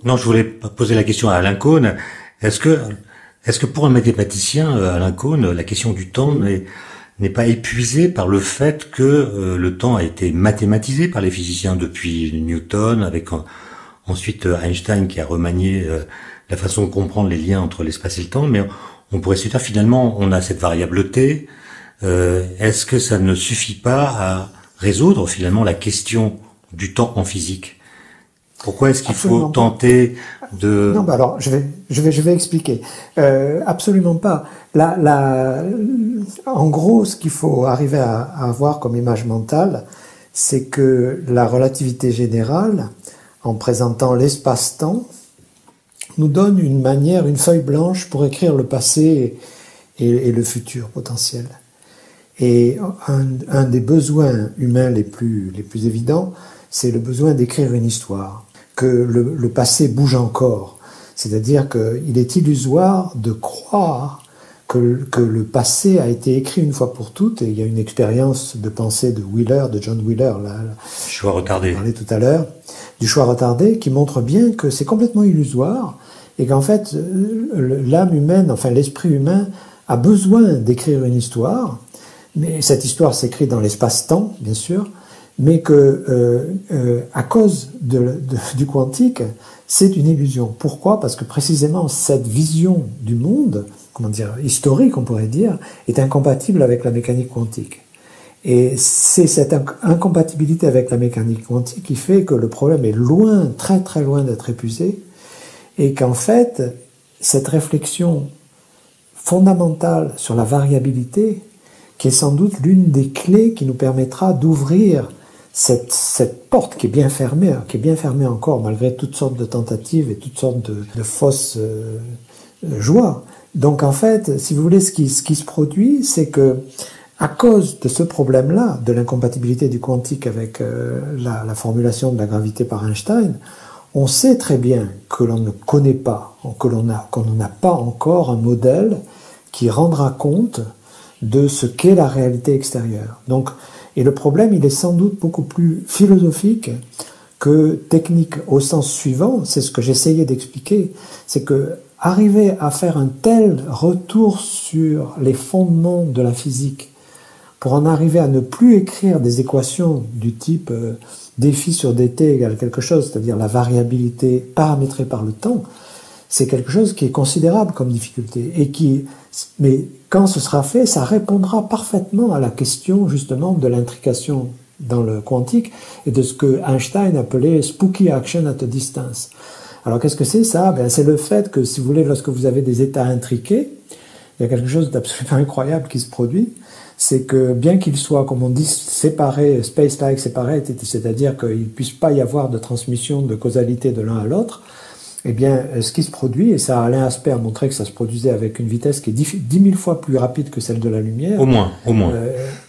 Non, je voulais poser la question à Alain Cohn. Est-ce que, est-ce que pour un mathématicien, Alain Cohn, la question du temps n'est pas épuisée par le fait que le temps a été mathématisé par les physiciens depuis Newton, avec ensuite Einstein qui a remanié la façon de comprendre les liens entre l'espace et le temps, mais on pourrait se dire finalement on a cette variable t. Est-ce que ça ne suffit pas à résoudre finalement la question du temps en physique? Pourquoi est-ce qu'il faut tenter de... Non, bah alors, je vais expliquer. Absolument pas. En gros, ce qu'il faut arriver à avoir comme image mentale, c'est que la relativité générale, en présentant l'espace-temps, nous donne une feuille blanche pour écrire le passé et le futur potentiel. Et un des besoins humains les plus évidents, c'est le besoin d'écrire une histoire, que le passé bouge encore. C'est-à-dire qu'il est illusoire de croire que le passé a été écrit une fois pour toutes, et il y a une expérience de pensée de John Wheeler, là, choix retardé. On parlait tout à l'heure, du choix retardé, qui montre bien que c'est complètement illusoire, et qu'en fait, l'âme humaine, enfin l'esprit humain, a besoin d'écrire une histoire, mais cette histoire s'écrit dans l'espace-temps, bien sûr, mais que à cause du quantique, c'est une illusion. Pourquoi? Parce que précisément cette vision du monde, comment dire, historique on pourrait dire, est incompatible avec la mécanique quantique. Et c'est cette incompatibilité avec la mécanique quantique qui fait que le problème est loin, très très loin d'être épuisé, et qu'en fait, cette réflexion fondamentale sur la variabilité, qui est sans doute l'une des clés qui nous permettra d'ouvrir cette porte qui est bien fermée encore, malgré toutes sortes de tentatives et toutes sortes de fausses joies. Donc en fait, si vous voulez, ce qui se produit, c'est que à cause de ce problème-là, de l'incompatibilité du quantique avec la formulation de la gravité par Einstein, on sait très bien que l'on ne connaît pas, qu'on n'a pas encore un modèle qui rendra compte de ce qu'est la réalité extérieure. Donc, et le problème, il est sans doute beaucoup plus philosophique que technique au sens suivant, c'est ce que j'essayais d'expliquer, c'est que arriver à faire un tel retour sur les fondements de la physique, pour en arriver à ne plus écrire des équations du type défi sur dt égale quelque chose, c'est-à-dire la variabilité paramétrée par le temps, c'est quelque chose qui est considérable comme difficulté, mais quand ce sera fait, ça répondra parfaitement à la question justement de l'intrication dans le quantique et de ce que Einstein appelait spooky action at a distance. Alors qu'est-ce que c'est ça? C'est le fait que, si vous voulez, lorsque vous avez des états intriqués, il y a quelque chose d'absolument incroyable qui se produit, c'est que bien qu'ils soient, comme on dit, séparés, space-like separated, c'est-à-dire qu'il ne puisse pas y avoir de transmission de causalité de l'un à l'autre, eh bien, ce qui se produit, et ça, Alain Aspect a montré que ça se produisait avec une vitesse qui est 10 000 fois plus rapide que celle de la lumière. Au moins.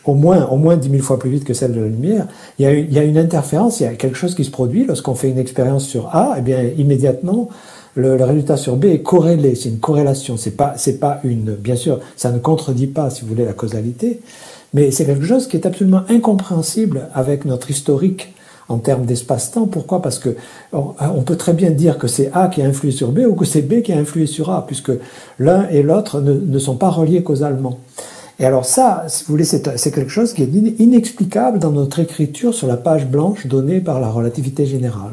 Au moins 10 000 fois plus vite que celle de la lumière. Il y a une interférence, il y a quelque chose qui se produit lorsqu'on fait une expérience sur A, eh bien, immédiatement, le résultat sur B est corrélé, c'est une corrélation, c'est pas une, bien sûr, ça ne contredit pas, si vous voulez, la causalité, mais c'est quelque chose qui est absolument incompréhensible avec notre historique en termes d'espace-temps. Pourquoi? Parce que on peut très bien dire que c'est A qui a influé sur B ou que c'est B qui a influé sur A, puisque l'un et l'autre ne sont pas reliés causalement. Et alors ça, si vous voulez, c'est quelque chose qui est inexplicable dans notre écriture sur la page blanche donnée par la relativité générale.